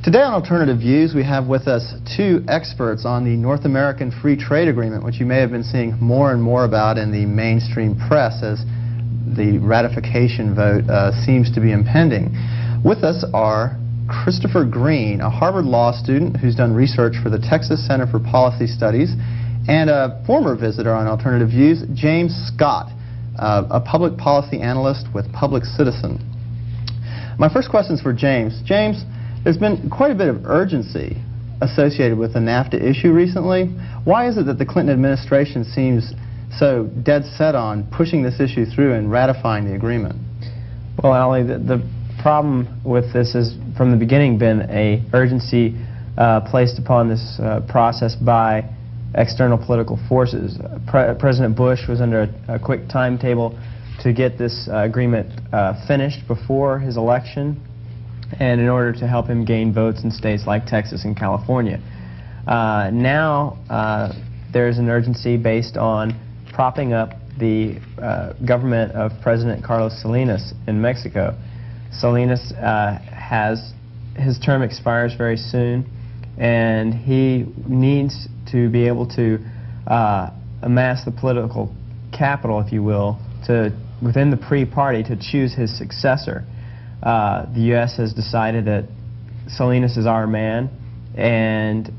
Today on Alternative Views, we have with us two experts on the North American Free Trade Agreement, which you may have been seeing more and more about in the mainstream press as the ratification vote seems to be impending. With us are Christopher Green, a Harvard Law student who's done research for the Texas Center for Policy Studies, and a former visitor on Alternative Views, James Scott, a public policy analyst with Public Citizen. My first question is for James. James, there's been quite a bit of urgency associated with the NAFTA issue recently. Why is it that the Clinton administration seems so dead set on pushing this issue through and ratifying the agreement? Well, Ali, the problem with this has from the beginning been a urgency placed upon this process by external political forces. President Bush was under a quick timetable to get this agreement finished before his election, and in order to help him gain votes in states like Texas and California. Now there's an urgency based on propping up the government of President Carlos Salinas in Mexico. Salinas his term expires very soon, and he needs to be able to amass the political capital, if you will, within the pre-party to choose his successor. The U.S. has decided that Salinas is our man, and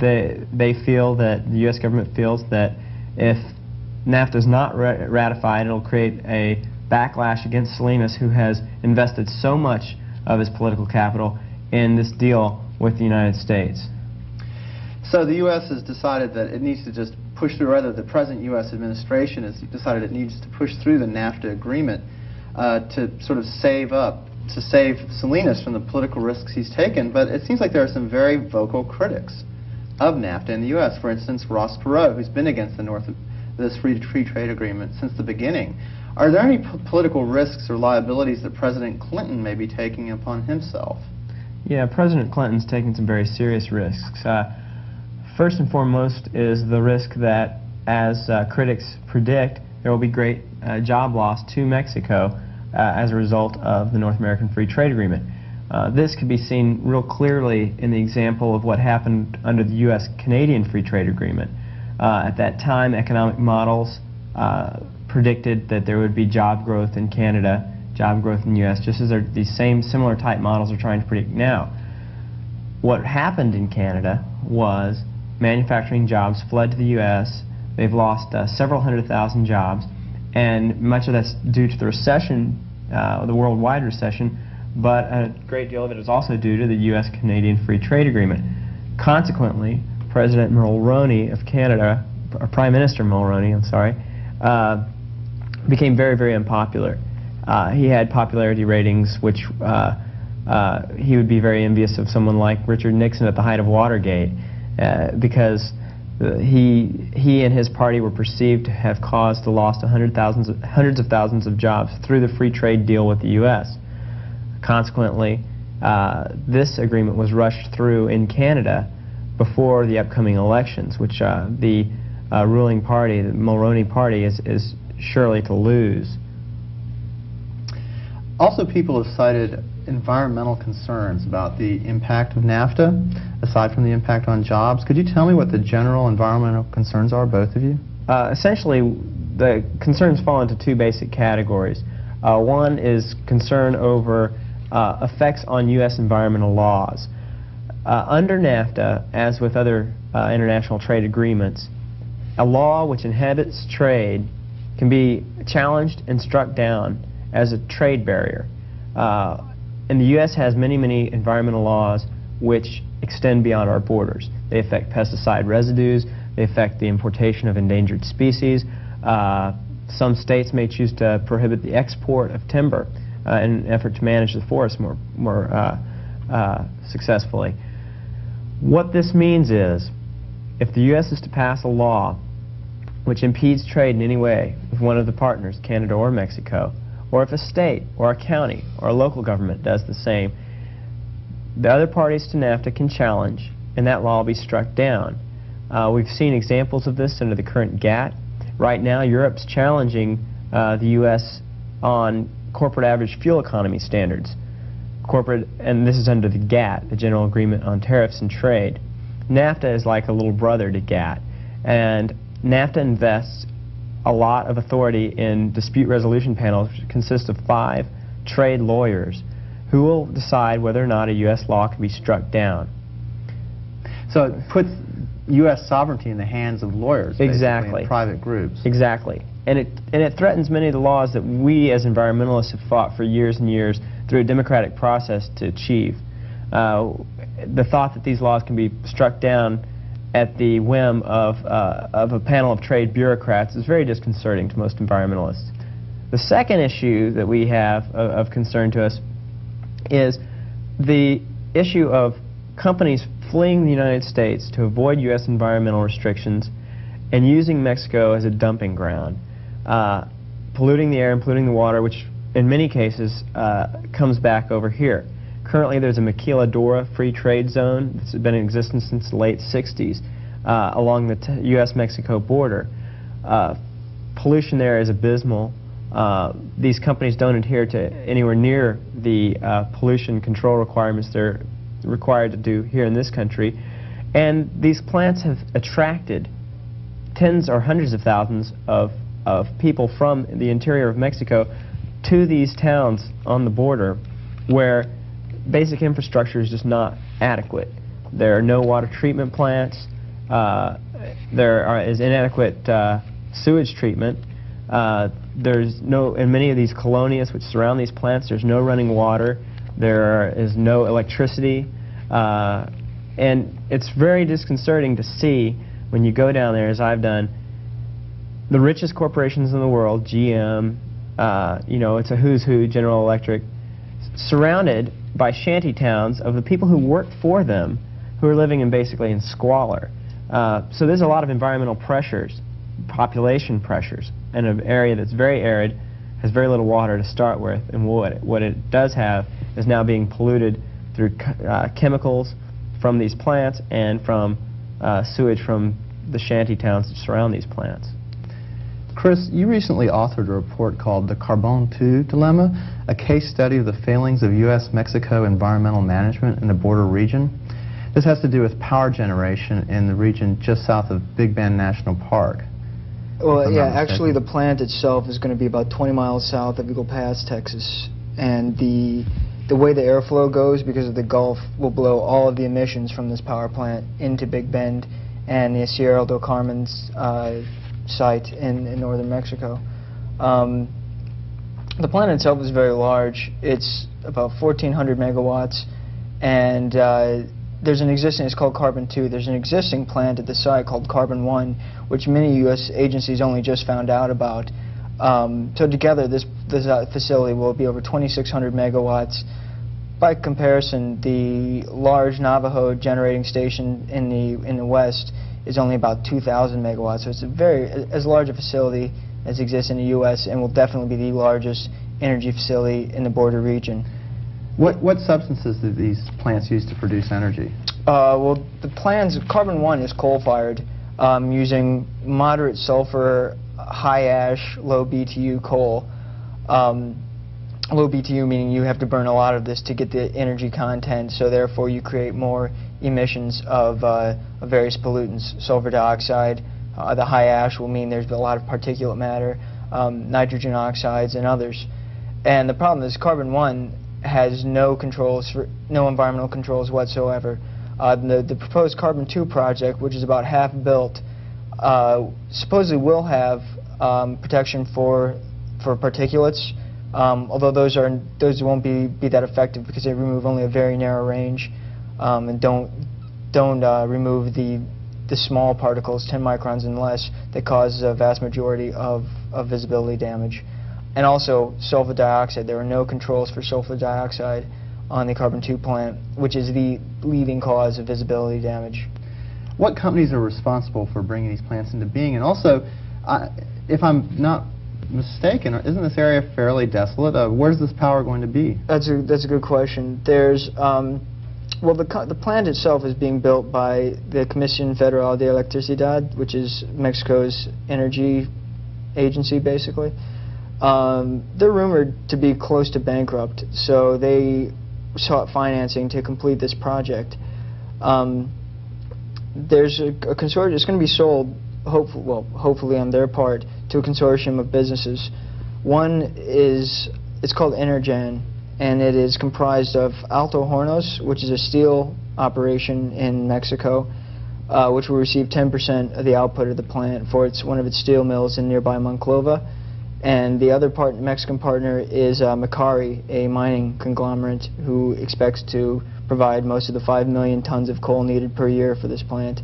they feel that the U.S. government feels that if NAFTA is not ratified, it'll create a backlash against Salinas, who has invested so much of his political capital in this deal with the United States. So the U.S. has decided that it needs to just push through, rather the present U.S. administration has decided it needs to push through the NAFTA agreement to sort of save Salinas from the political risks he's taken. But it seems like there are some very vocal critics of NAFTA in the U.S. For instance, Ross Perot, who's been against this free trade agreement since the beginning. Are there any political risks or liabilities that President Clinton may be taking upon himself? Yeah, President Clinton's taking some very serious risks. First and foremost is the risk that, as critics predict, there will be great job loss to Mexico as a result of the North American Free Trade Agreement. This could be seen real clearly in the example of what happened under the U.S.-Canadian Free Trade Agreement. At that time, economic models predicted that there would be job growth in Canada, job growth in the U.S., just as these same similar type models are trying to predict now. What happened in Canada was manufacturing jobs fled to the U.S. They've lost several 100,000 jobs, and much of that's due to the recession, the worldwide recession, but a great deal of it is also due to the U.S.-Canadian Free Trade Agreement. Consequently, President Mulroney of Canada, or Prime Minister Mulroney, I'm sorry, became very, very unpopular. He had popularity ratings which he would be very envious of someone like Richard Nixon at the height of Watergate, because he and his party were perceived to have caused the loss of hundreds of thousands of jobs through the free trade deal with the U.S. Consequently, this agreement was rushed through in Canada before the upcoming elections, which the ruling party, the Mulroney party, is surely to lose. Also, people have cited environmental concerns about the impact of NAFTA, aside from the impact on jobs. Could you tell me what the general environmental concerns are, both of you? Essentially, the concerns fall into two basic categories. One is concern over effects on U.S. environmental laws. Under NAFTA, as with other international trade agreements, a law which inhibits trade can be challenged and struck down as a trade barrier. And the U.S. has many, many environmental laws which extend beyond our borders. They affect pesticide residues, they affect the importation of endangered species. Some states may choose to prohibit the export of timber in an effort to manage the forest more successfully. What this means is, if the U.S. is to pass a law which impedes trade in any way with one of the partners, Canada or Mexico, or if a state or a county or a local government does the same, the other parties to NAFTA can challenge, and that law will be struck down. We've seen examples of this under the current GATT. Right now, Europe's challenging the U.S. on corporate average fuel economy standards. corporate, and this is under the GATT, the General Agreement on Tariffs and Trade. NAFTA is like a little brother to GATT, and NAFTA invests a lot of authority in dispute resolution panels, which consist of 5 trade lawyers who will decide whether or not a U.S. law can be struck down. So it puts U.S. sovereignty in the hands of lawyers, exactly, and private groups. Exactly. And it threatens many of the laws that we as environmentalists have fought for years and years through a democratic process to achieve. The thought that these laws can be struck down at the whim of a panel of trade bureaucrats is very disconcerting to most environmentalists. The second issue that we have of concern to us is the issue of companies fleeing the United States to avoid U.S. environmental restrictions and using Mexico as a dumping ground, polluting the air and polluting the water, which in many cases comes back over here. Currently there's a Maquiladora free trade zone that's been in existence since the late 60s along the U.S.-Mexico border. Pollution there is abysmal. These companies don't adhere to anywhere near the pollution control requirements they're required to do here in this country. And these plants have attracted tens or hundreds of thousands of people from the interior of Mexico to these towns on the border where basic infrastructure is just not adequate. There are no water treatment plants. There is inadequate sewage treatment. There's no, in many of these colonias which surround these plants, there's no running water. There is no electricity. And it's very disconcerting to see when you go down there, as I've done, the richest corporations in the world, GM, you know, it's a who's who, General Electric, surrounded by shanty towns of the people who work for them, who are living in basically in squalor. So there's a lot of environmental pressures, population pressures, in an area that's very arid, has very little water to start with, and what it does have is now being polluted through chemicals from these plants and from sewage from the shanty towns that surround these plants. Chris, you recently authored a report called The Carbone II Dilemma, a case study of the failings of U.S.-Mexico environmental management in the border region. This has to do with power generation in the region just south of Big Bend National Park. Well, yeah, actually the plant itself is going to be about 20 miles south of Eagle Pass, Texas. And the way the airflow goes, because of the Gulf, will blow all of the emissions from this power plant into Big Bend and the Sierra del Carmen's site in northern Mexico. The plant itself is very large. It's about 1,400 megawatts, and there's an existing, it's called Carbon 2. There's an existing plant at the site called Carbon 1, which many U.S. agencies only just found out about. So together, this facility will be over 2,600 megawatts. By comparison, the large Navajo generating station in the west is only about 2,000 megawatts. So it's as large a facility as exists in the U.S. and will definitely be the largest energy facility in the border region. What substances do these plants use to produce energy? Well, the plants, Carbon 1 is coal-fired using moderate sulfur, high ash, low BTU coal. Low BTU meaning you have to burn a lot of this to get the energy content, so therefore you create more emissions of various pollutants. Sulfur dioxide, the high ash will mean there's a lot of particulate matter, nitrogen oxides, and others. And the problem is Carbon 1 has no controls, no environmental controls whatsoever. The proposed Carbon 2 project, which is about half built, supposedly will have protection for particulates, although those won't be that effective because they remove only a very narrow range and don't remove the small particles, 10 microns and less, that cause a vast majority of visibility damage. And also sulfur dioxide. There are no controls for sulfur dioxide on the Carbon 2 plant, which is the leading cause of visibility damage. What companies are responsible for bringing these plants into being? And also, if I'm not mistaken, isn't this area fairly desolate? Where's this power going to be? That's a good question. There's well, the plant itself is being built by the Comisión Federal de Electricidad, which is Mexico's energy agency, basically. They're rumored to be close to bankrupt, so they sought financing to complete this project. There's a consortium. It's going to be sold, hopefully on their part, to a consortium of businesses. One is, it's called Energen, and it is comprised of Alto Hornos, which is a steel operation in Mexico, which will receive 10% of the output of the plant for one of its steel mills in nearby Monclova. And the other Mexican partner is Macari, a mining conglomerate who expects to provide most of the 5 million tons of coal needed per year for this plant.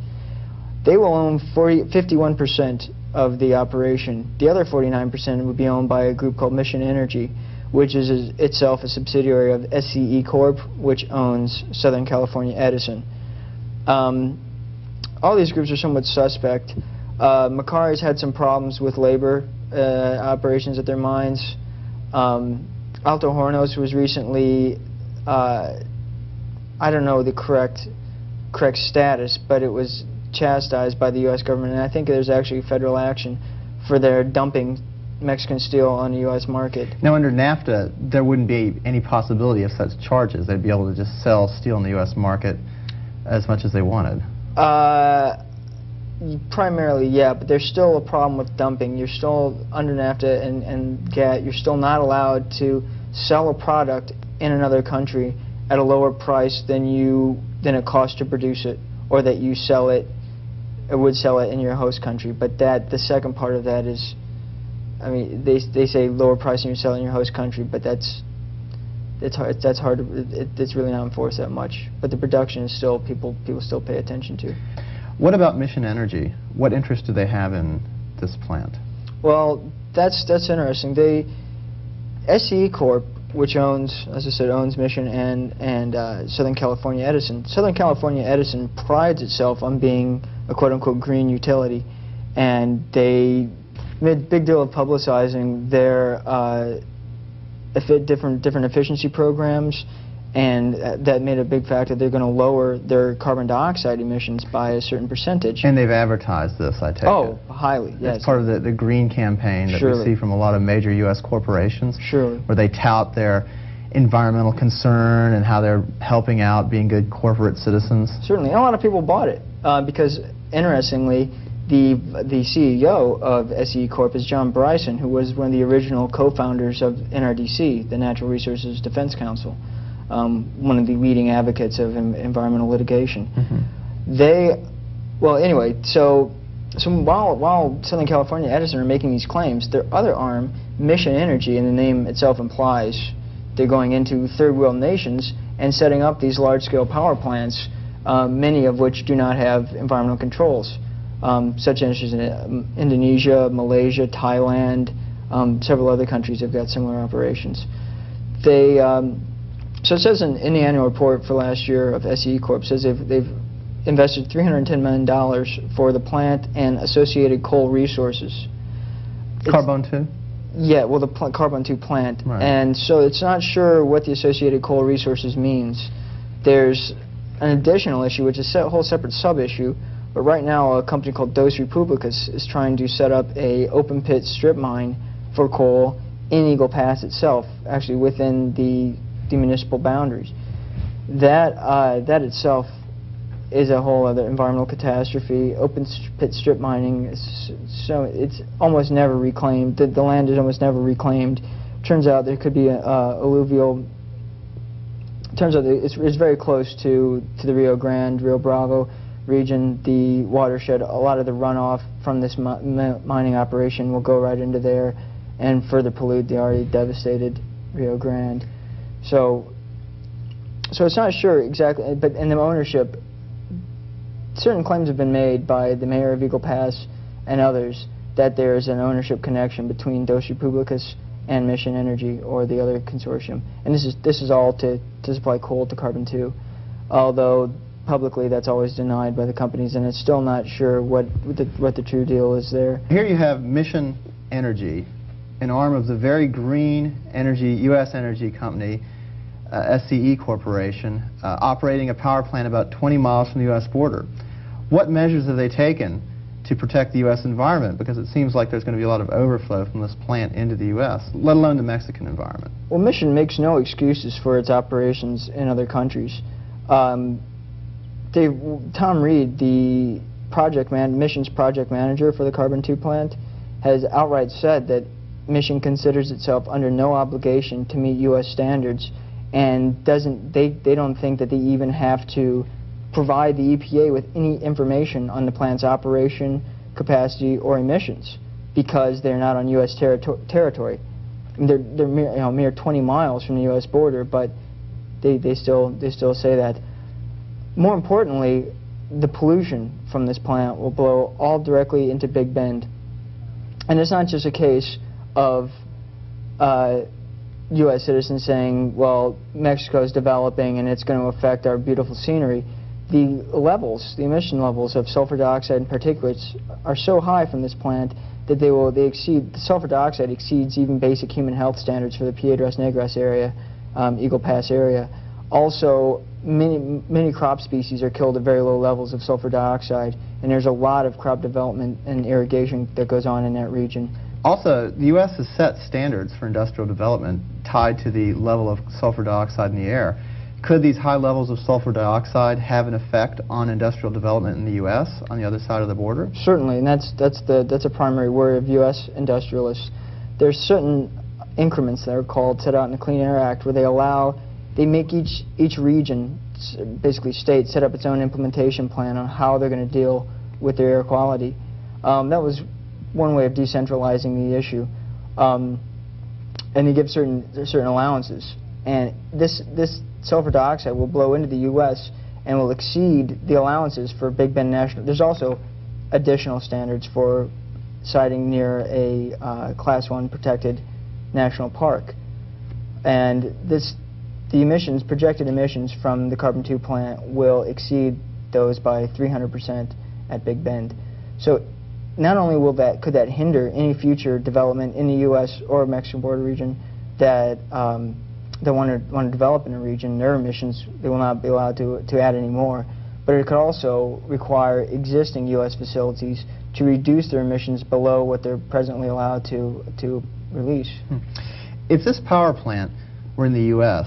They will own 51% of the operation. The other 49% would be owned by a group called Mission Energy, which is itself a subsidiary of SCE Corp, which owns Southern California Edison. All these groups are somewhat suspect. Macari's had some problems with labor operations at their mines. Alto Hornos was recently, I don't know the correct status, but it was chastised by the U.S. government, and I think there's actually federal action for their dumping Mexican steel on the U.S. market. Now, under NAFTA, there wouldn't be any possibility of such charges. They'd be able to just sell steel in the U.S. market as much as they wanted. Primarily, yeah, but there's still a problem with dumping. You're still, under NAFTA and GATT, you're still not allowed to sell a product in another country at a lower price than it costs to produce it, or that you sell it, or would sell it in your host country. But the second part of that is, I mean, they say lower price than you sell in your host country, but it's hard. It's really not enforced that much. But the production is still, people still pay attention to. What about Mission Energy? What interest do they have in this plant? Well, that's interesting. SCE Corp, which owns, as I said, owns Mission and Southern California Edison. Southern California Edison prides itself on being a quote-unquote green utility, and they made a big deal of publicizing their different efficiency programs, and that made a big factor. They're going to lower their carbon dioxide emissions by a certain percentage. And they've advertised this, I take it. Oh, highly, yes. It's part of the green campaign that we see from a lot of major U.S. corporations. Surely. Where they tout their environmental concern and how they're helping out, being good corporate citizens. Certainly. And a lot of people bought it because, interestingly, the CEO of SCE Corp is John Bryson, who was one of the original co-founders of NRDC, the Natural Resources Defense Council. One of the leading advocates of environmental litigation. Well, anyway, so while Southern California Edison are making these claims, their other arm, Mission Energy, and the name itself implies they're going into third world nations and setting up these large-scale power plants, many of which do not have environmental controls, such as Indonesia, Malaysia, Thailand, several other countries have got similar operations. So it says in the annual report for last year of SCE Corp, says they've invested $310 million for the plant and associated coal resources. Carbone 2? Yeah, well, the Carbone 2 plant. Right. And so it's not sure what the associated coal resources means. There's an additional issue, which is a whole separate sub-issue, but right now a company called Dos Republicas is trying to set up a open-pit strip mine for coal in Eagle Pass itself, actually within the municipal boundaries. That itself is a whole other environmental catastrophe. Open pit strip mining it's almost never reclaimed. The land is almost never reclaimed. Turns out there could be alluvial. Turns out that it's very close to the Rio Grande, Rio Bravo region. The watershed, a lot of the runoff from this mining operation will go right into there and further pollute the already devastated Rio Grande. So it's not sure exactly, but in the ownership, certain claims have been made by the mayor of Eagle Pass and others that there is an ownership connection between Dos Republicas and Mission Energy or the other consortium, and this is all to supply coal to Carbon 2, although publicly that's always denied by the companies, and it's still not sure what the true deal is there. Here you have Mission Energy, an arm of the very green energy, U.S. energy company, SCE Corporation, operating a power plant about 20 miles from the U.S. border. What measures have they taken to protect the U.S. environment? Because it seems like there's going to be a lot of overflow from this plant into the U.S., let alone the Mexican environment. Well, Mission makes no excuses for its operations in other countries. Tom Reed, the Mission's project manager for the Carbon 2 plant, has outright said that Mission considers itself under no obligation to meet U.S. standards, and they don't think that they even have to provide the EPA with any information on the plant's operation, capacity, or emissions, because they're not on U.S. territory. I mean, they're mere 20 miles from the U.S. border, but they still say that. More importantly, the pollution from this plant will blow all directly into Big Bend. And it's not just a case of U.S. citizens saying, well, Mexico is developing and it's going to affect our beautiful scenery. The emission levels of sulfur dioxide and particulates are so high from this plant that the sulfur dioxide exceeds even basic human health standards for the Piedras Negras area, Eagle Pass area. Also, many crop species are killed at very low levels of sulfur dioxide, and there's a lot of crop development and irrigation that goes on in that region. Also, the U.S. has set standards for industrial development tied to the level of sulfur dioxide in the air. Could these high levels of sulfur dioxide have an effect on industrial development in the U.S. on the other side of the border? Certainly, and that's a primary worry of U.S. industrialists. There's certain increments that are called set out in the Clean Air Act where they make each region, basically state, set up its own implementation plan on how they're going to deal with their air quality. That was one way of decentralizing the issue, and they give certain allowances. And this sulfur dioxide will blow into the U.S. and will exceed the allowances for Big Bend National. There's also additional standards for siting near a Class 1 protected national park, and the projected emissions from the Carbon 2 plant will exceed those by 300% at Big Bend. So not only could that hinder any future development in the U.S. or Mexican border region that want to develop in a region, their emissions, they will not be allowed to add any more, but it could also require existing U.S. facilities to reduce their emissions below what they're presently allowed to release. If this power plant were in the U.S.,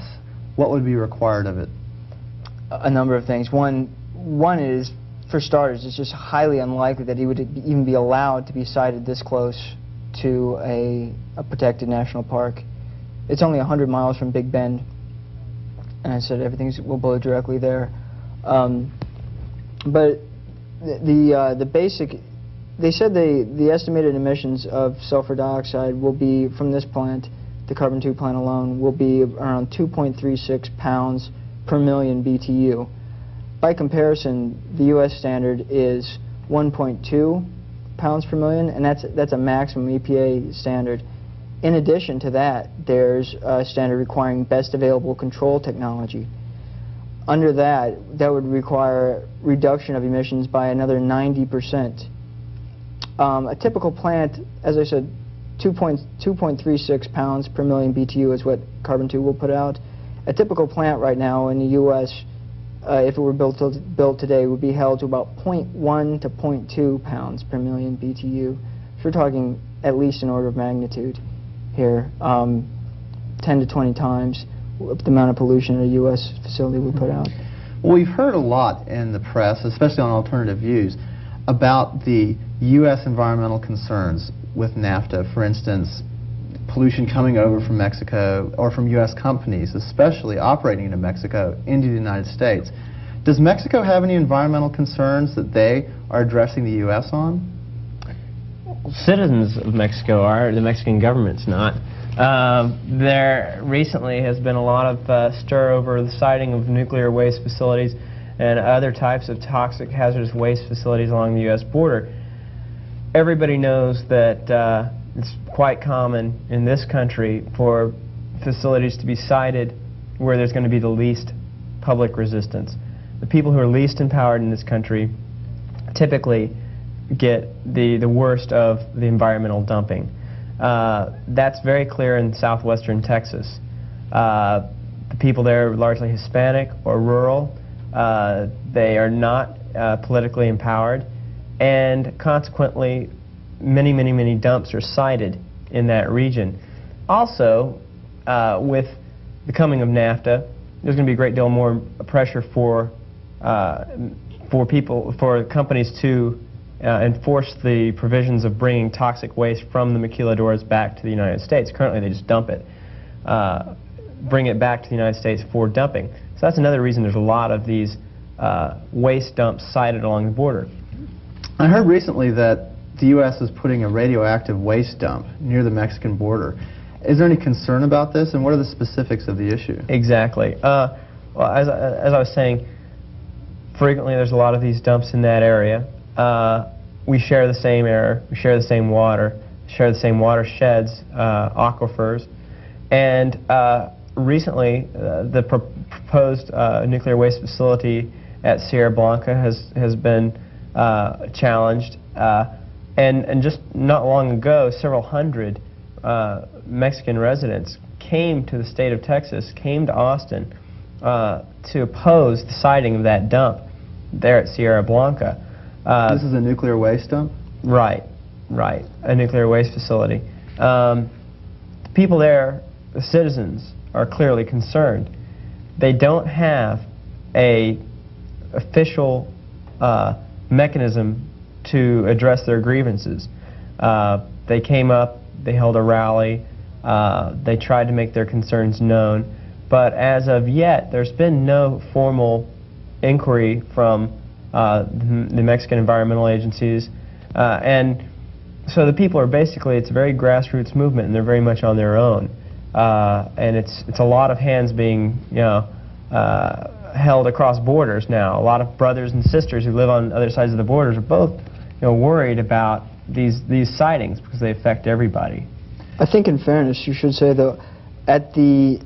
what would be required of it? A number of things. One is, for starters, it's just highly unlikely that he would even be allowed to be sited this close to a protected national park. It's only 100 miles from Big Bend, and I said everything will blow directly there. But the basic, they said the estimated emissions of sulfur dioxide will be, from this plant, the Carbon 2 plant alone, will be around 2.36 pounds per million BTU. By comparison, the U.S. standard is 1.2 pounds per million, and that's a maximum EPA standard. In addition to that, there's a standard requiring best available control technology. Under that would require reduction of emissions by another 90%. A typical plant, as I said, 2.36 pounds per million BTU is what Carbon 2 will put out. A typical plant right now in the U.S., if it were built today, would be held to about 0.1 to 0.2 pounds per million BTU. So we're talking at least an order of magnitude here, 10 to 20 times the amount of pollution a U.S. facility would put out. Well, we've heard a lot in the press, especially on alternative views, about the U.S. environmental concerns with NAFTA. For instance, pollution coming over from Mexico or from U.S. companies, especially operating in Mexico, into the United States. Does Mexico have any environmental concerns that they are addressing the U.S. on? Citizens of Mexico are, the Mexican government's not. There recently has been a lot of stir over the siting of nuclear waste facilities and other types of toxic hazardous waste facilities along the U.S. border. Everybody knows that it's quite common in this country for facilities to be sited where there's going to be the least public resistance. The people who are least empowered in this country typically get the worst of the environmental dumping. That's very clear in southwestern Texas. The people there are largely Hispanic or rural. They are not politically empowered, and consequently many dumps are sited in that region. Also, with the coming of NAFTA, there's going to be a great deal more pressure for companies to enforce the provisions of bringing toxic waste from the maquiladoras back to the United States. Currently, they just dump it, bring it back to the United States for dumping. So that's another reason there's a lot of these waste dumps sited along the border. I heard recently that the U.S. is putting a radioactive waste dump near the Mexican border. Is there any concern about this, and what are the specifics of the issue? Exactly. Well, as I was saying, frequently there's a lot of these dumps in that area. We share the same air, we share the same water, share the same watersheds, aquifers, and recently the proposed nuclear waste facility at Sierra Blanca has been challenged, and just not long ago, several hundred Mexican residents came to the state of Texas, came to Austin to oppose the siting of that dump there at Sierra Blanca. This is a nuclear waste dump? Right, a nuclear waste facility. The people there, the citizens, are clearly concerned. They don't have a official mechanism to address their grievances. They came up, they held a rally, they tried to make their concerns known, but as of yet there's been no formal inquiry from the Mexican environmental agencies, and so the people are basically, it's a very grassroots movement, and they're very much on their own, and it's a lot of hands being held across borders now. A lot of brothers and sisters who live on other sides of the borders are both worried about these sightings because they affect everybody. I think, in fairness, you should say though, at the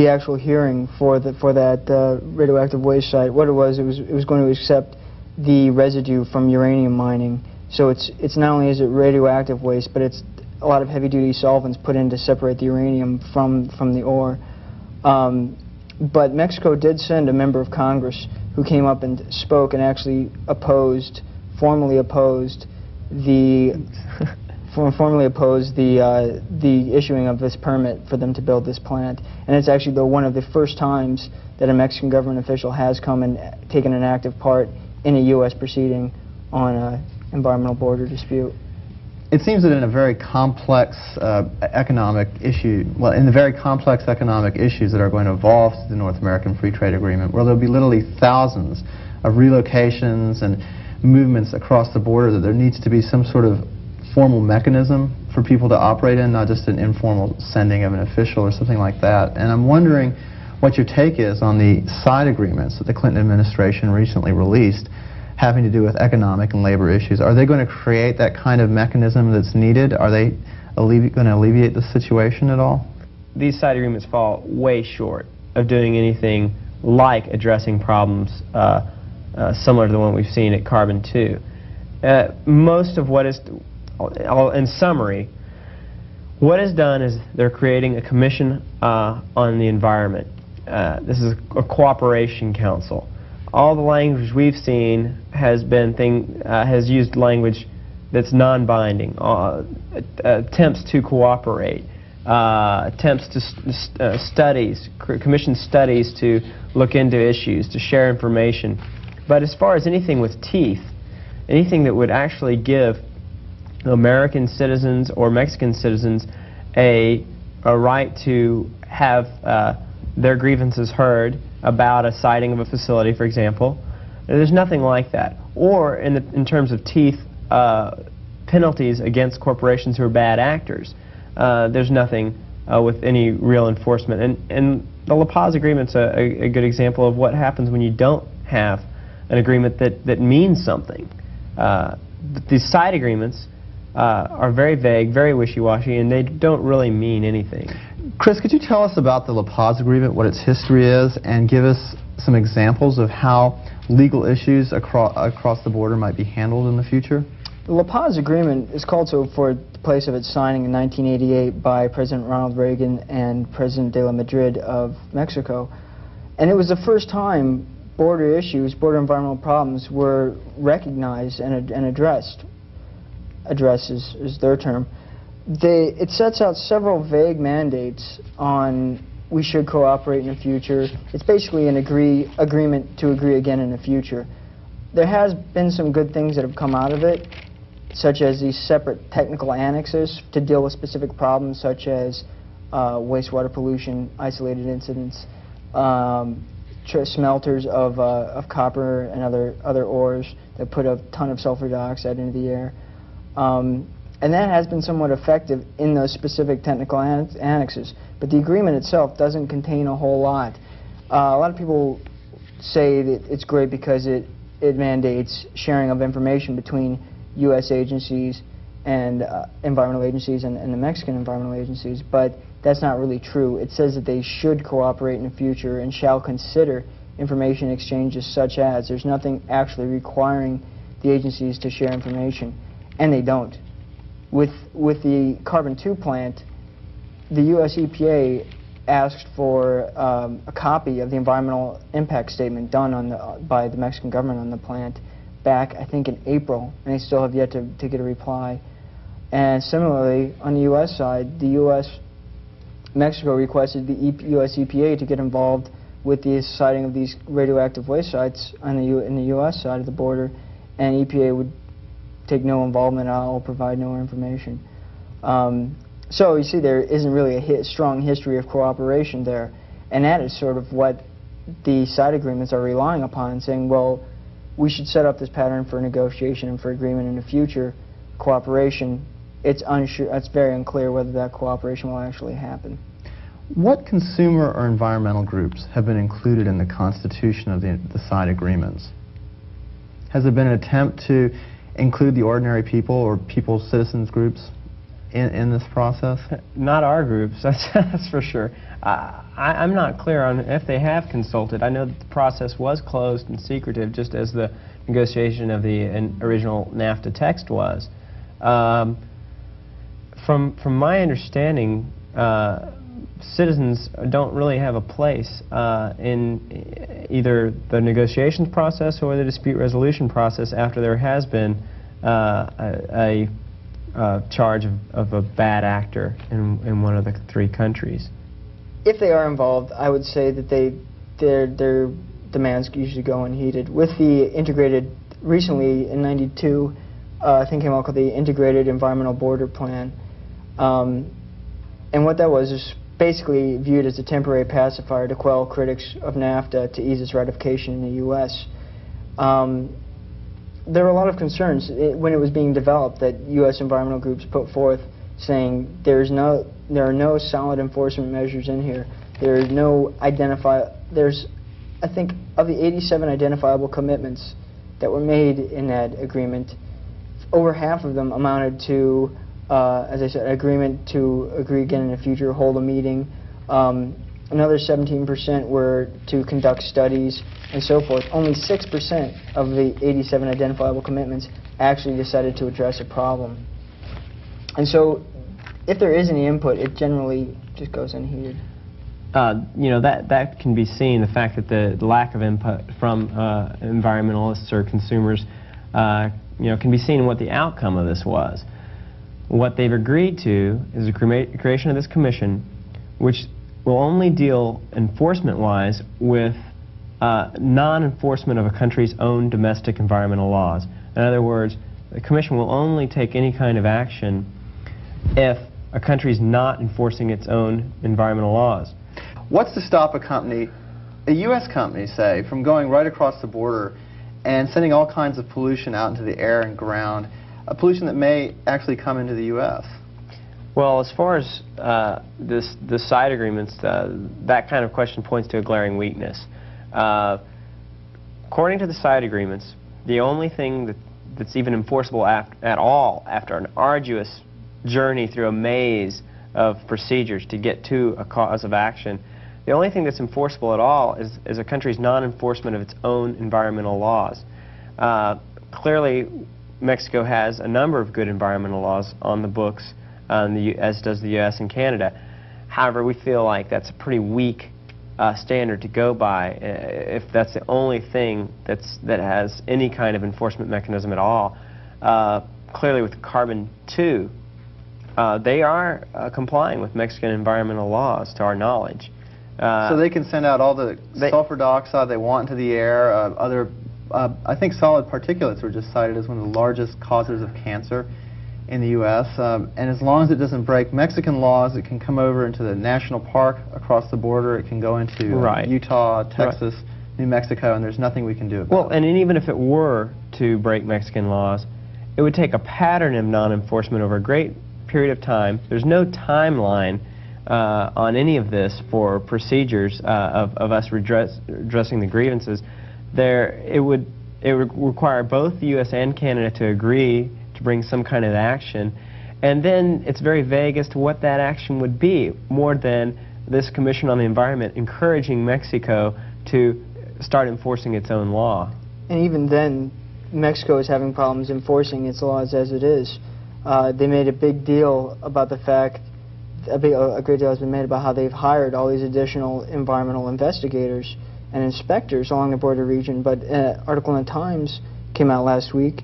actual hearing for that radioactive waste site, what it was going to accept the residue from uranium mining. So it's not only is it radioactive waste, but it's a lot of heavy-duty solvents put in to separate the uranium from the ore. But Mexico did send a member of Congress who came up and spoke and actually formally opposed the issuing of this permit for them to build this plant. And it's actually one of the first times that a Mexican government official has come and taken an active part in a U.S. proceeding on an environmental border dispute. It seems that in a very complex economic issue, well, in the very complex economic issues that are going to evolve to the North American Free Trade Agreement, where there'll be literally thousands of relocations and movements across the border, that there needs to be some sort of formal mechanism for people to operate in, not just an informal sending of an official or something like that. And I'm wondering what your take is on the side agreements that the Clinton administration recently released having to do with economic and labor issues. Are they going to create that kind of mechanism that's needed? Are they going to alleviate the situation at all? These side agreements fall way short of doing anything like addressing problems similar to the one we've seen at Carbon 2. Most of what is, in summary, what is done is they're creating a commission on the environment. This is a cooperation council. All the language we've seen has used language that's non-binding, attempts to cooperate, attempts to commission studies to look into issues, to share information. But as far as anything with teeth, anything that would actually give American citizens or Mexican citizens a right to have their grievances heard about a siting of a facility, for example, there's nothing like that. Or in terms of teeth, penalties against corporations who are bad actors, there's nothing with any real enforcement. And the La Paz agreement's a good example of what happens when you don't have an agreement that means something. These side agreements are very vague, very wishy-washy, and they don't really mean anything. Chris, could you tell us about the La Paz agreement, what its history is, and give us some examples of how legal issues across the border might be handled in the future? The La Paz agreement is called so for the place of its signing in 1988 by President Ronald Reagan and President de la Madrid of Mexico. And it was the first time border issues, border environmental problems were recognized and addressed. Address is their term. It sets out several vague mandates on we should cooperate in the future. It's basically an agreement to agree again in the future. There has been some good things that have come out of it, such as these separate technical annexes to deal with specific problems such as wastewater pollution, isolated incidents, smelters of copper and other ores that put a ton of sulfur dioxide into the air. And that has been somewhat effective in those specific technical annexes. But the agreement itself doesn't contain a whole lot. A lot of people say that it's great because it mandates sharing of information between U.S. agencies and environmental agencies and the Mexican environmental agencies, but that's not really true. It says that they should cooperate in the future and shall consider information exchanges such as. There's nothing actually requiring the agencies to share information, and they don't. With the Carbon 2 plant, the U.S. EPA asked for a copy of the environmental impact statement done by the Mexican government on the plant back, I think, in April, and they still have yet to get a reply. And similarly, on the U.S. side, Mexico requested the U.S. EPA to get involved with the siting of these radioactive waste sites in the U.S. side of the border, and EPA would take no involvement at all, provide no information. So you see, there isn't really a strong history of cooperation there, and that is sort of what the side agreements are relying upon, saying, well, we should set up this pattern for negotiation and for agreement in the future. Cooperation, it's very unclear whether that cooperation will actually happen. What consumer or environmental groups have been included in the constitution of the side agreements? Has there been an attempt to include the ordinary people or citizens groups in this process? Not our groups, that's for sure. I'm not clear on if they have consulted. I know that the process was closed and secretive, just as the negotiation of the original NAFTA text was. From my understanding, citizens don't really have a place in either the negotiations process or the dispute resolution process after there has been a charge of a bad actor in one of the three countries. If they are involved, I would say that their demands usually go unheeded. With the integrated, recently in '92, I think came out called the Integrated Environmental Border Plan, and what that was is basically viewed as a temporary pacifier to quell critics of NAFTA to ease its ratification in the U.S. There were a lot of concerns when it was being developed that U.S. environmental groups put forth, saying there are no solid enforcement measures in here. There's, I think, of the 87 identifiable commitments that were made in that agreement, over half of them amounted to, as I said, an agreement to agree again in the future, hold a meeting. Another 17% were to conduct studies, and so forth. Only 6% of the 87 identifiable commitments actually decided to address a problem. And so, if there is any input, it generally just goes unheeded. You know, that can be seen, the fact that the lack of input from environmentalists or consumers, you know, can be seen in what the outcome of this was. What they've agreed to is the creation of this commission, which will only deal enforcement-wise with non-enforcement of a country's own domestic environmental laws. In other words, the commission will only take any kind of action if a country is not enforcing its own environmental laws. What's to stop a company, a U.S. company, say, from going right across the border and sending all kinds of pollution out into the air and ground, a pollution that may actually come into the U.S.? Well, as far as the side agreements, that kind of question points to a glaring weakness. According to the side agreements, the only thing that's even enforceable at all after an arduous journey through a maze of procedures to get to a cause of action, the only thing that's enforceable at all is a country's non-enforcement of its own environmental laws. Clearly, Mexico has a number of good environmental laws on the books, as does the U.S. and Canada. However, we feel like that's a pretty weak standard to go by, if that's the only thing that has any kind of enforcement mechanism at all. Clearly with carbon 2, they are complying with Mexican environmental laws, to our knowledge. So they can send out all the sulfur dioxide they want into the air. I think solid particulates were just cited as one of the largest causes of cancer in the U.S. And as long as it doesn't break Mexican laws, it can come over into the national park across the border. It can go into Utah, Texas, New Mexico, and there's nothing we can do about it. Well, and even if it were to break Mexican laws, it would take a pattern of non-enforcement over a great period of time. There's no timeline on any of this for procedures of us addressing the grievances. It would require both the U.S. and Canada to agree to bring some kind of action, and then it's very vague as to what that action would be, more than this Commission on the Environment encouraging Mexico to start enforcing its own law. And even then, Mexico is having problems enforcing its laws as it is. They made a big deal about the fact, a great deal has been made about how they've hired all these additional environmental investigators and inspectors along the border region, but an article in the Times came out last week.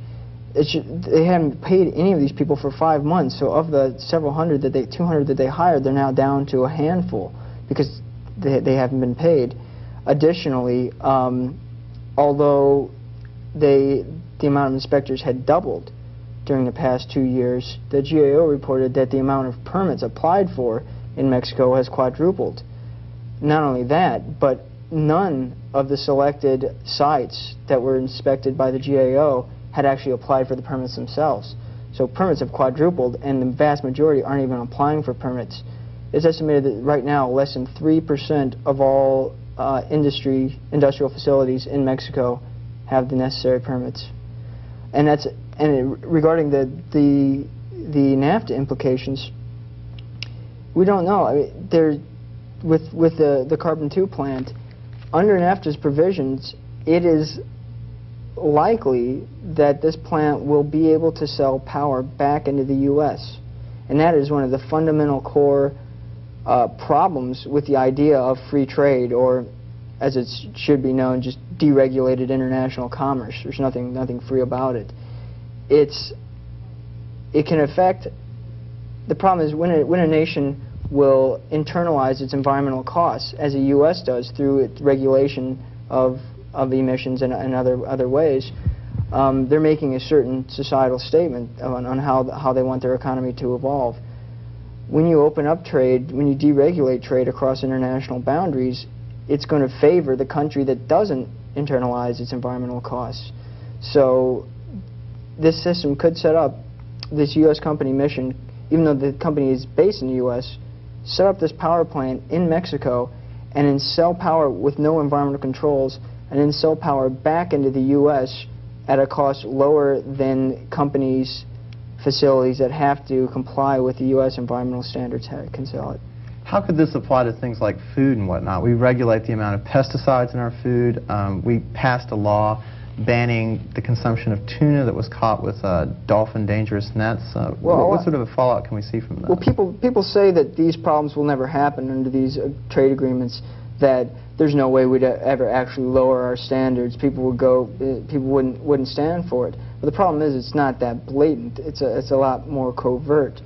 They haven't paid any of these people for 5 months, so of the several hundred 200 that they hired, they're now down to a handful because they haven't been paid. Additionally, although the amount of inspectors had doubled during the past 2 years, the GAO reported that the amount of permits applied for in Mexico has quadrupled. Not only that, but none of the selected sites that were inspected by the GAO had actually applied for the permits themselves. So permits have quadrupled, and the vast majority aren't even applying for permits. It's estimated that right now less than 3% of all industrial facilities in Mexico have the necessary permits. And regarding the NAFTA implications, we don't know. I mean, with the carbon 2 plant, under NAFTA's provisions, it is likely that this plant will be able to sell power back into the U.S. And that is one of the fundamental core problems with the idea of free trade, or as it should be known, just deregulated international commerce. There's nothing free about it. It can affect, the problem is when a nation will internalize its environmental costs, as the U.S. does through its regulation of emissions and other ways, they're making a certain societal statement on how they want their economy to evolve. When you open up trade, when you deregulate trade across international boundaries, it's going to favor the country that doesn't internalize its environmental costs. So this system could set up this U.S. company mission, even though the company is based in the U.S., set up this power plant in Mexico and then sell power with no environmental controls, and then sell power back into the U.S. at a cost lower than companies' facilities that have to comply with the U.S. environmental standards can sell it. How could this apply to things like food and whatnot? We regulate the amount of pesticides in our food. We passed a law banning the consumption of tuna that was caught with dolphin dangerous nets. What sort of a fallout can we see from that? Well, people say that these problems will never happen under these trade agreements, that there's no way we'd ever actually lower our standards. People wouldn't stand for it. But the problem is it's not that blatant. It's a lot more covert.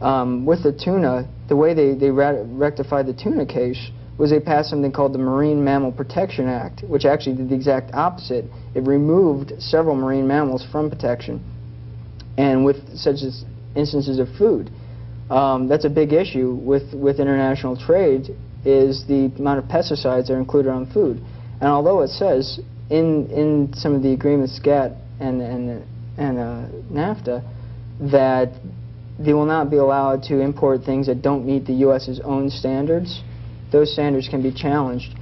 With the tuna, the way they rectified the tuna case was they passed something called the Marine Mammal Protection Act, which actually did the exact opposite. It removed several marine mammals from protection, and with such as instances of food. That's a big issue with international trade, is the amount of pesticides that are included on food. And although it says in some of the agreements, GATT and NAFTA, that they will not be allowed to import things that don't meet the U.S.'s own standards, those standards can be challenged.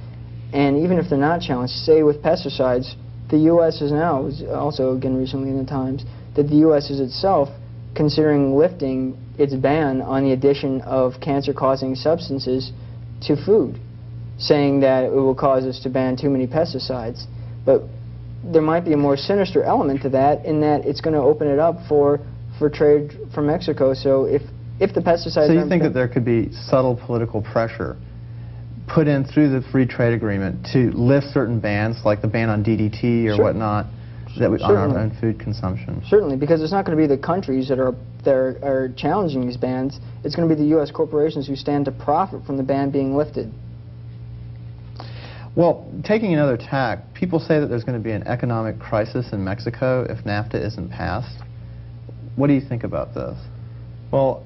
And even if they're not challenged, say with pesticides, the U.S. is now, also again recently in the Times, that the U.S. is itself considering lifting its ban on the addition of cancer-causing substances to food, saying that it will cause us to ban too many pesticides. But there might be a more sinister element to that, in that it's going to open it up for trade from Mexico. So if the pesticides... So you think that there could be subtle political pressure put in through the free trade agreement to lift certain bans, like the ban on DDT or whatnot, that on our own food consumption? Certainly, because it's not going to be the countries that are challenging these bans. It's going to be the U.S. corporations who stand to profit from the ban being lifted. Well, taking another tack, people say that there's going to be an economic crisis in Mexico if NAFTA isn't passed. What do you think about this? Well,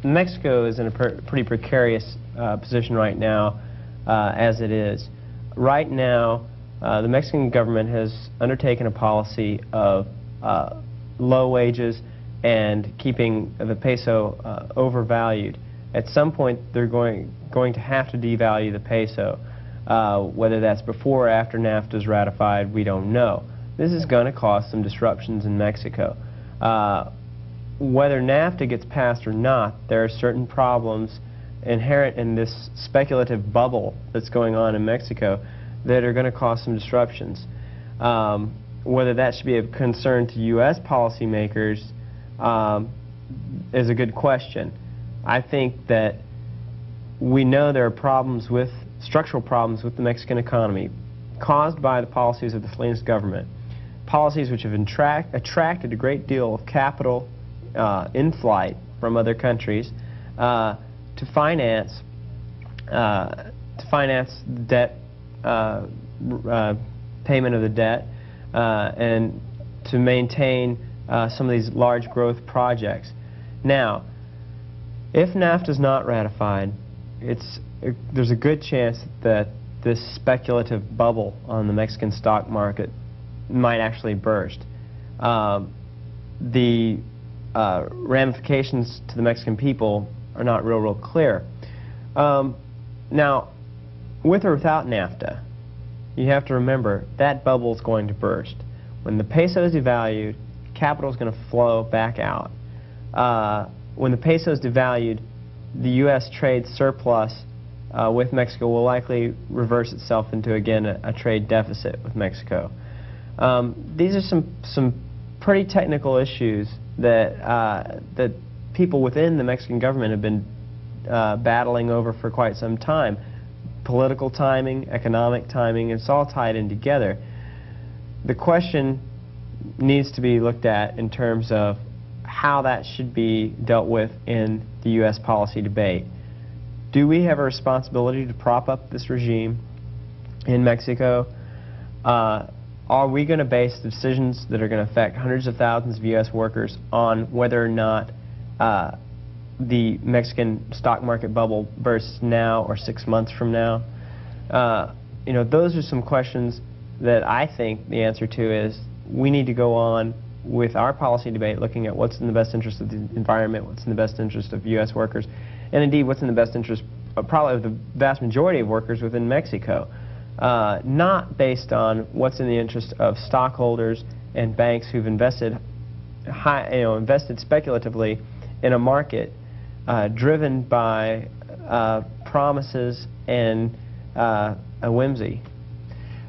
Mexico is in a pretty precarious position right now as it is. Right now, the Mexican government has undertaken a policy of low wages and keeping the peso overvalued. At some point, they're going to have to devalue the peso. Whether that's before or after NAFTA is ratified, we don't know. This is going to cause some disruptions in Mexico. Whether NAFTA gets passed or not, there are certain problems inherent in this speculative bubble that's going on in Mexico that are going to cause some disruptions. Whether that should be of concern to U.S. policymakers is a good question. I think that we know there are problems with structural problems with the Mexican economy caused by the policies of the Salinas government, policies which have attracted a great deal of capital in flight from other countries to finance debt, payment of the debt, and to maintain some of these large growth projects. Now, if NAFTA is not ratified, there's a good chance that this speculative bubble on the Mexican stock market might actually burst. The ramifications to the Mexican people are not real clear. Now, with or without NAFTA, you have to remember that bubble is going to burst. When the peso is devalued, capital is going to flow back out. When the peso is devalued, the U.S. trade surplus with Mexico will likely reverse itself into, again, a trade deficit with Mexico. These are some pretty technical issues that people within the Mexican government have been battling over for quite some time. Political timing, economic timing, it's all tied in together. The question needs to be looked at in terms of how that should be dealt with in the U.S. policy debate. Do we have a responsibility to prop up this regime in Mexico? Are we going to base decisions that are going to affect hundreds of thousands of U.S. workers on whether or not the Mexican stock market bubble bursts now or 6 months from now? You know, those are some questions that I think the answer to is we need to go on with our policy debate looking at what's in the best interest of the environment, what's in the best interest of U.S. workers, and indeed what's in the best interest probably of the vast majority of workers within Mexico. Not based on what's in the interest of stockholders and banks who've invested speculatively in a market driven by promises and a whimsy.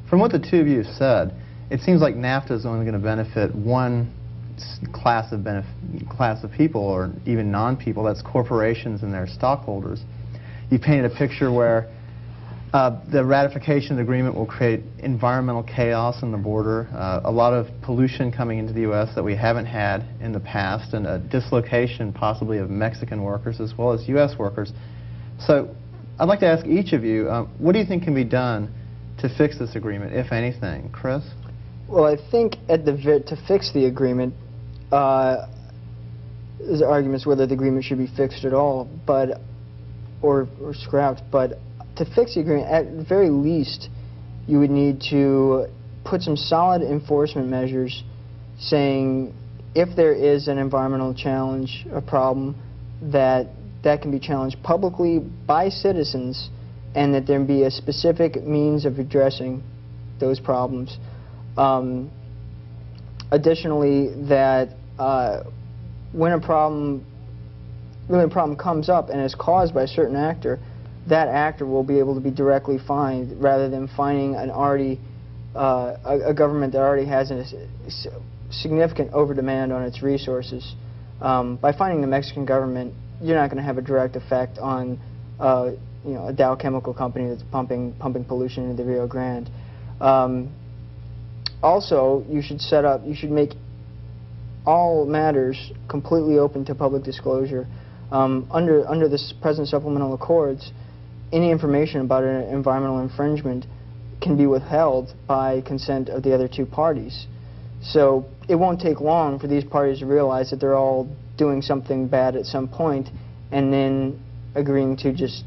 From what the two of you have said, it seems like NAFTA is only going to benefit one class of people, or even non-people. That's corporations and their stockholders. You painted a picture where the ratification of the agreement will create environmental chaos on the border, a lot of pollution coming into the U.S. that we haven't had in the past, and a dislocation possibly of Mexican workers as well as U.S. workers. So I'd like to ask each of you, what do you think can be done to fix this agreement, if anything? Chris? Well, I think to fix the agreement, there's arguments whether the agreement should be fixed at all, or scrapped. But to fix the agreement, at the very least, you would need to put some solid enforcement measures saying if there is an environmental challenge, a problem, that can be challenged publicly by citizens, and that there be a specific means of addressing those problems. Additionally, that when a problem comes up and is caused by a certain actor, that actor will be able to be directly fined rather than fining a government that already has a significant overdemand on its resources. By fining the Mexican government, you're not going to have a direct effect on a Dow chemical company that's pumping pollution into the Rio Grande. Also, you should make all matters completely open to public disclosure. Under the present supplemental accords, any information about an environmental infringement can be withheld by consent of the other two parties. So it won't take long for these parties to realize that they're all doing something bad at some point and then agreeing to just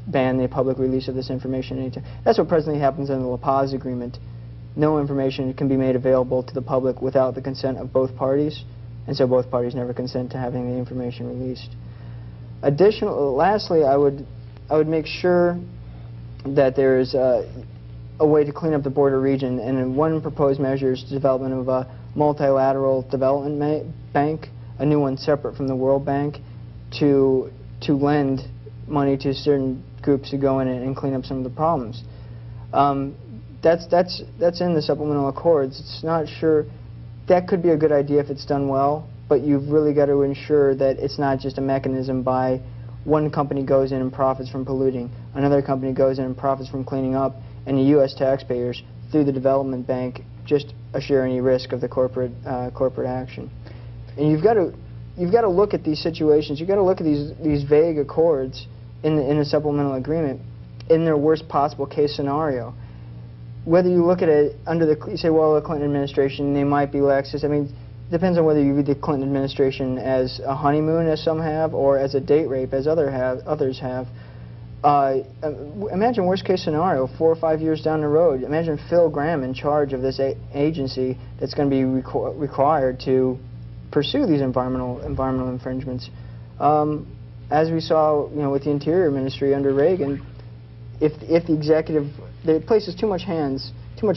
ban the public release of this information anytime. That's what presently happens in the La Paz Agreement. No information can be made available to the public without the consent of both parties, and so both parties never consent to having the information released. Lastly, I would make sure that there is a way to clean up the border region, and one proposed measure is the development of a multilateral development bank, a new one separate from the World Bank, to lend money to certain groups to go in and clean up some of the problems. That's in the supplemental accords. It's not sure. That could be a good idea if it's done well, but you've really got to ensure that it's not just a mechanism by one company goes in and profits from polluting, another company goes in and profits from cleaning up, and the U.S. taxpayers, through the development bank, just assure any risk of the corporate action. And you've got to look at these situations. You've got to look at these vague accords in the supplemental agreement in their worst possible case scenario. Whether you look at it under you say, well, the Clinton administration, they might be laxist. I mean, it depends on whether you read the Clinton administration as a honeymoon, as some have, or as a date rape, as others have. Imagine worst case scenario, 4 or 5 years down the road. Imagine Phil Gramm in charge of this agency that's going to be required to pursue these environmental infringements. As we saw, with the Interior Ministry under Reagan, if the executive, it places too much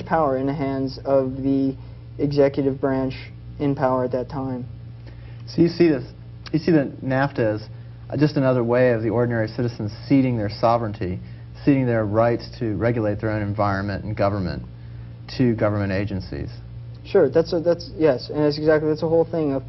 power in the hands of the executive branch in power at that time. So you see that NAFTA as just another way of the ordinary citizens ceding their sovereignty, ceding their rights to regulate their own environment and government to government agencies. Sure, yes, and that's the whole thing of,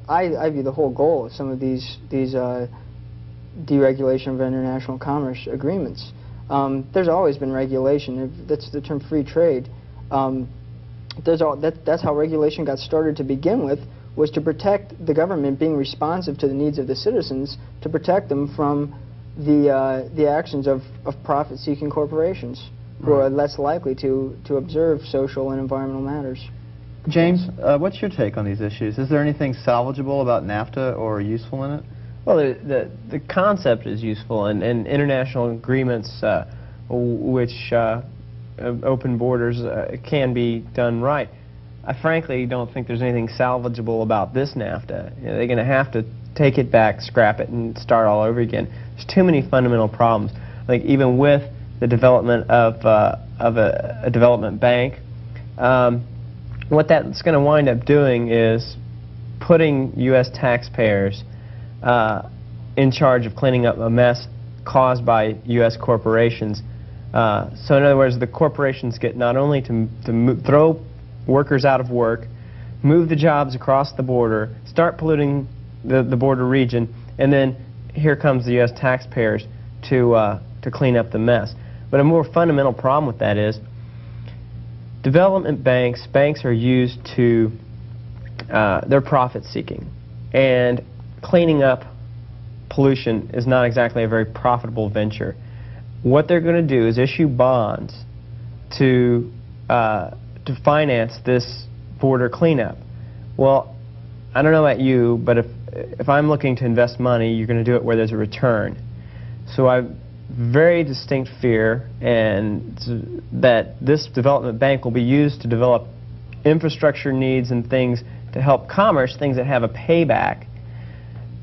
I view the whole goal of some of these deregulation of international commerce agreements. There's always been regulation. That's the term free trade. That's how regulation got started to begin with, was to protect the government being responsive to the needs of the citizens, to protect them from the actions of profit-seeking corporations who are less likely to observe social and environmental matters. James, what's your take on these issues? Is there anything salvageable about NAFTA or useful in it? Well, the concept is useful, and international agreements which open borders can be done right. I frankly don't think there's anything salvageable about this NAFTA. They're going to have to take it back, scrap it, and start all over again. There's too many fundamental problems. Like even with the development of a development bank, what that's going to wind up doing is putting U.S. taxpayers in charge of cleaning up a mess caused by U.S. corporations. So in other words, the corporations get not only to throw workers out of work, move the jobs across the border, start polluting the border region, and then here comes the U.S. taxpayers to clean up the mess. But a more fundamental problem with that is development banks are used to, they're profit-seeking, and cleaning up pollution is not exactly a very profitable venture. What they're going to do is issue bonds to finance this border cleanup. Well, I don't know about you, but if I'm looking to invest money, you're going to do it where there's a return. So I have very distinct fear that this development bank will be used to develop infrastructure needs and things to help commerce, things that have a payback,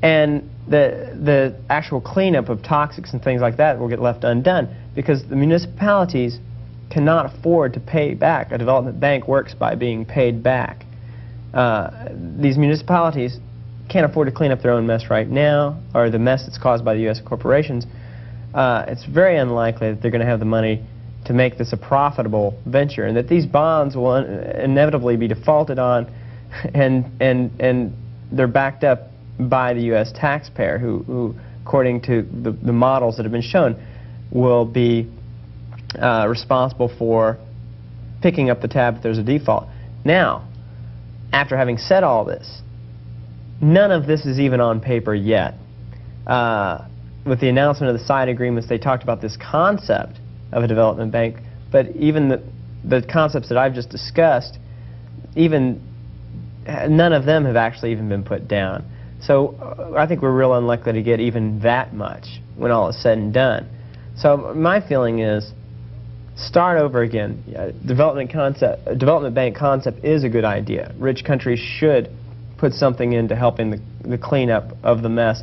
and the actual cleanup of toxics and things like that will get left undone because the municipalities cannot afford to pay back. A development bank works by being paid back. These municipalities can't afford to clean up their own mess right now, or the mess that's caused by the U.S. corporations. It's very unlikely that they're going to have the money to make this a profitable venture, and that these bonds will inevitably be defaulted on, and they're backed up by the U.S. taxpayer, who according to the models that have been shown, will be responsible for picking up the tab if there's a default. Now, after having said all this, none of this is even on paper yet. With the announcement of the side agreements, they talked about this concept of a development bank, but even the concepts that I've just discussed, even none of them have actually even been put down. So I think we're real unlikely to get even that much when all is said and done. So my feeling is, start over again. Development bank concept is a good idea. Rich countries should put something into helping the cleanup of the mess.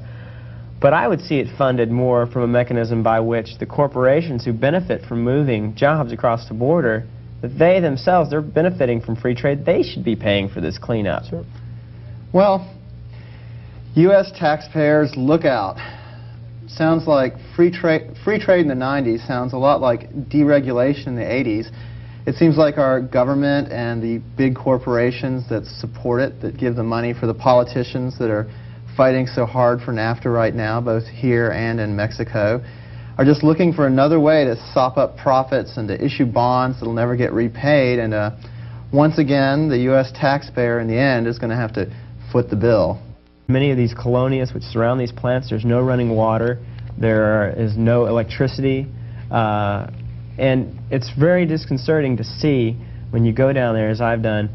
But I would see it funded more from a mechanism by which the corporations who benefit from moving jobs across the border, that they themselves, they're benefiting from free trade, they should be paying for this cleanup. Sure. Well, U.S. taxpayers, look out. Sounds like free trade in the 90s sounds a lot like deregulation in the 80s. It seems like our government and the big corporations that support it, that give the money for the politicians that are fighting so hard for NAFTA right now, both here and in Mexico, are just looking for another way to sop up profits and to issue bonds that will never get repaid. And once again, the U.S. taxpayer in the end is going to have to foot the bill. Many of these colonias which surround these plants, there's no running water, there is no electricity, and it's very disconcerting to see when you go down there, as I've done,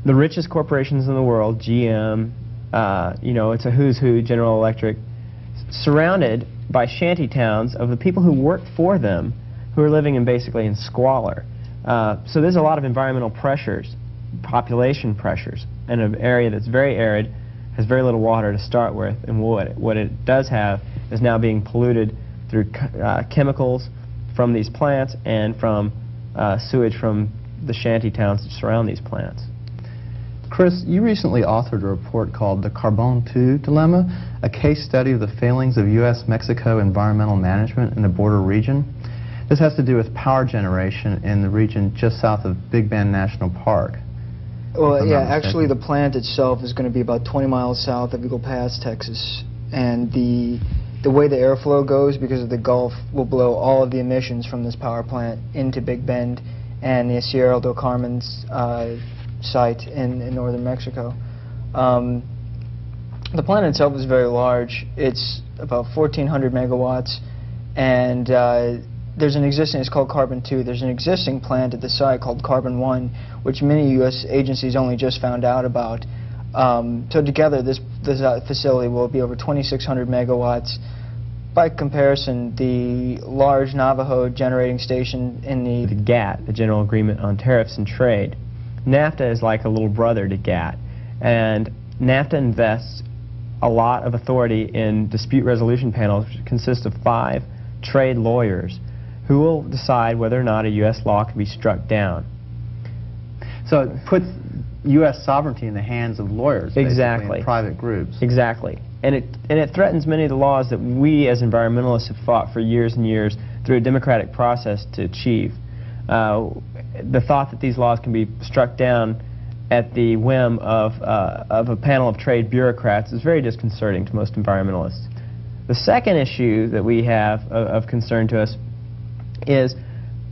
the richest corporations in the world, GM, you know, it's a who's who, General Electric, surrounded by shanty towns of the people who work for them, who are living in basically in squalor. So there's a lot of environmental pressures, population pressures, in an area that's very arid, has very little water to start with, and what it does have is now being polluted through chemicals from these plants and from sewage from the shanty towns that surround these plants. Chris, you recently authored a report called The Carbon II Dilemma, a case study of the failings of U.S.-Mexico environmental management in the border region. This has to do with power generation in the region just south of Big Bend National Park. Well, yeah, actually the plant itself is going to be about 20 miles south of Eagle Pass, Texas. And the way the airflow goes, because of the Gulf, will blow all of the emissions from this power plant into Big Bend and the Sierra del Carmen's site in northern Mexico. The plant itself is very large. It's about 1,400 megawatts, and there's an existing, it's called Carbon 2. There's an existing plant at the site called Carbon 1, which many U.S. agencies only just found out about. So together, this facility will be over 2,600 megawatts. By comparison, the large Navajo generating station in the GATT, the General Agreement on Tariffs and Trade. NAFTA is like a little brother to GATT, and NAFTA invests a lot of authority in dispute resolution panels, which consist of 5 trade lawyers who will decide whether or not a U.S. law can be struck down. So it puts U.S. sovereignty in the hands of lawyers, exactly, and private groups. Exactly. And it threatens many of the laws that we as environmentalists have fought for years and years through a democratic process to achieve. The thought that these laws can be struck down at the whim of a panel of trade bureaucrats is very disconcerting to most environmentalists. The second issue that we have of concern to us is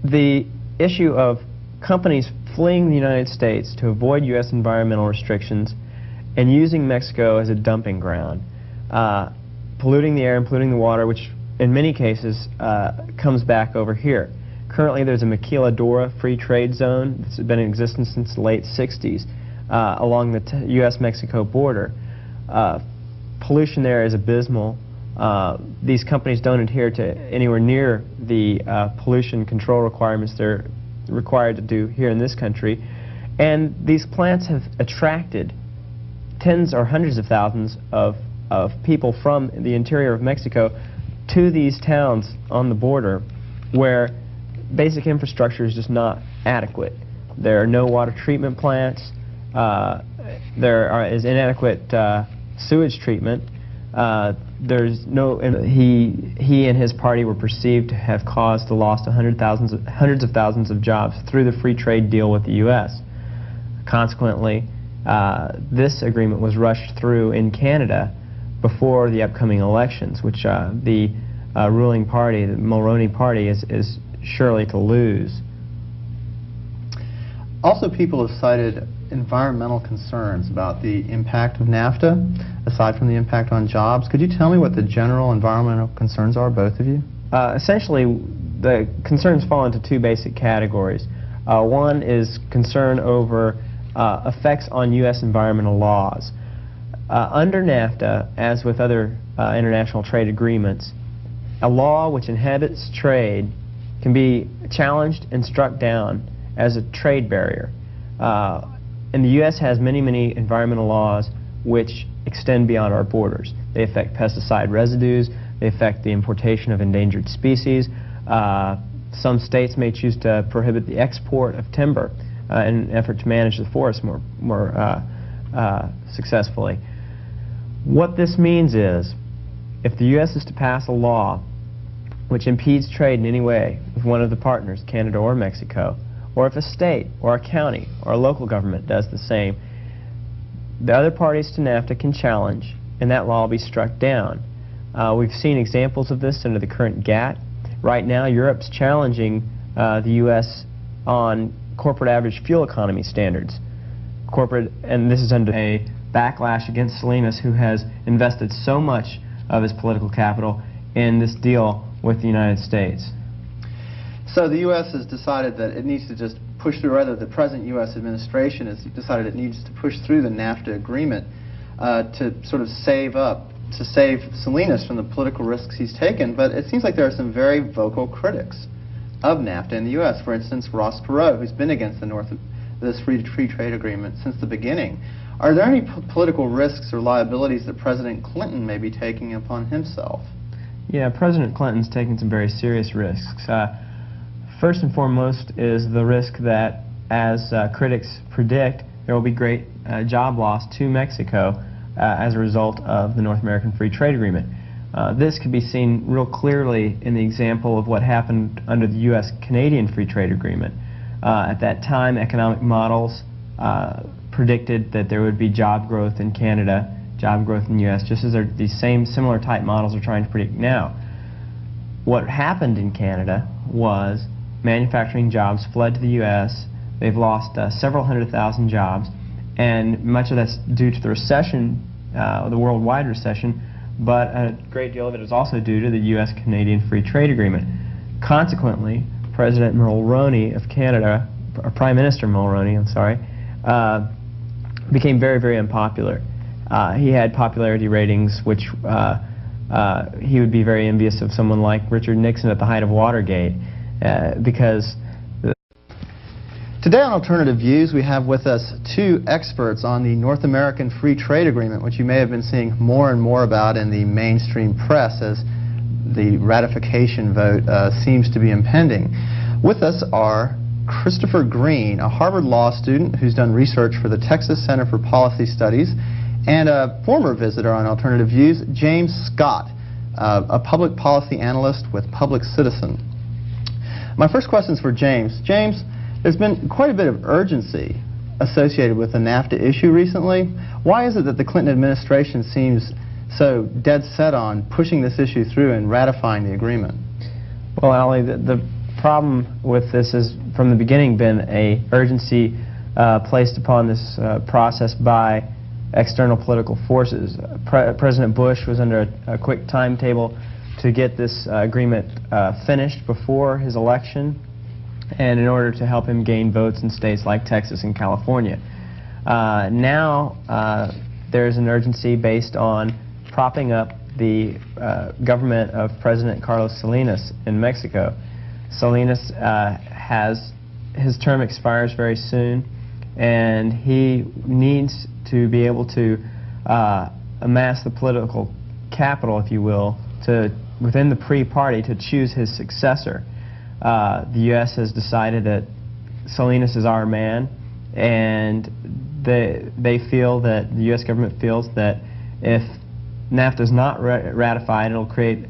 the issue of companies fleeing the United States to avoid U.S. environmental restrictions and using Mexico as a dumping ground, polluting the air and polluting the water, which in many cases comes back over here. Currently there's a Maquiladora free trade zone that's been in existence since the late 60s along the U.S.-Mexico border. Pollution there is abysmal. These companies don't adhere to anywhere near the pollution control requirements they're required to do here in this country. And these plants have attracted tens or hundreds of thousands of people from the interior of Mexico to these towns on the border where basic infrastructure is just not adequate. There are no water treatment plants. There is inadequate sewage treatment. There's no. He and his party were perceived to have caused the loss of hundreds of thousands of jobs through the free trade deal with the U.S. Consequently, this agreement was rushed through in Canada before the upcoming elections, which the ruling party, the Mulroney party, is surely to lose. Also, people have cited environmental concerns about the impact of NAFTA, aside from the impact on jobs. Could you tell me what the general environmental concerns are, both of you? Essentially, the concerns fall into two basic categories. One is concern over effects on U.S. environmental laws. Under NAFTA, as with other international trade agreements, a law which inhibits trade can be challenged and struck down as a trade barrier. And the U.S. has many, many environmental laws which extend beyond our borders. They affect pesticide residues, they affect the importation of endangered species. Some states may choose to prohibit the export of timber in an effort to manage the forest more successfully. What this means is, if the U.S. is to pass a law which impedes trade in any way with one of the partners, Canada or Mexico, or if a state or a county or a local government does the same, the other parties to NAFTA can challenge, and that law will be struck down. We've seen examples of this under the current GATT. Right now, Europe's challenging the U.S. on corporate average fuel economy standards. And this is under a backlash against Salinas, who has invested so much of his political capital in this deal with the United States. So the U.S. has decided that it needs to just push through, rather the present U.S. administration has decided it needs to push through the NAFTA agreement to sort of save Salinas from the political risks he's taken. But it seems like there are some very vocal critics of NAFTA in the U.S. For instance, Ross Perot, who's been against this free trade agreement since the beginning. Are there any political risks or liabilities that President Clinton may be taking upon himself? Yeah, President Clinton's taking some very serious risks. First and foremost is the risk that, as critics predict, there will be great job loss to Mexico as a result of the North American Free Trade Agreement. This could be seen real clearly in the example of what happened under the U.S.-Canadian Free Trade Agreement. At that time, economic models predicted that there would be job growth in Canada, job growth in the U.S., just as these same similar type models are trying to predict now. What happened in Canada was manufacturing jobs fled to the U.S. They've lost several 100,000 jobs, and much of that's due to the recession, the worldwide recession, but a great deal of it is also due to the U.S.-Canadian Free Trade Agreement. Consequently, President Mulroney of Canada, or Prime Minister Mulroney, I'm sorry, became very, very unpopular. He had popularity ratings which he would be very envious of someone like Richard Nixon at the height of Watergate, because... Today on Alternative Views, we have with us two experts on the North American Free Trade Agreement, which you may have been seeing more and more about in the mainstream press as the ratification vote seems to be impending. With us are Christopher Green, a Harvard Law student who's done research for the Texas Center for Policy Studies, and a former visitor on Alternative Views, James Scott, a public policy analyst with Public Citizen. My first question is for James. James, there's been quite a bit of urgency associated with the NAFTA issue recently. Why is it that the Clinton administration seems so dead set on pushing this issue through and ratifying the agreement? Well, Ali, the problem with this has from the beginning been an urgency placed upon this process by external political forces. President Bush was under a quick timetable to get this agreement finished before his election, and in order to help him gain votes in states like Texas and California. Now there's an urgency based on propping up the government of President Carlos Salinas in Mexico. Salinas his term expires very soon, and he needs to be able to amass the political capital, if you will, within the pre-party to choose his successor. The U.S. has decided that Salinas is our man, and they feel that the U.S. government feels that if NAFTA is not ratified, it'll create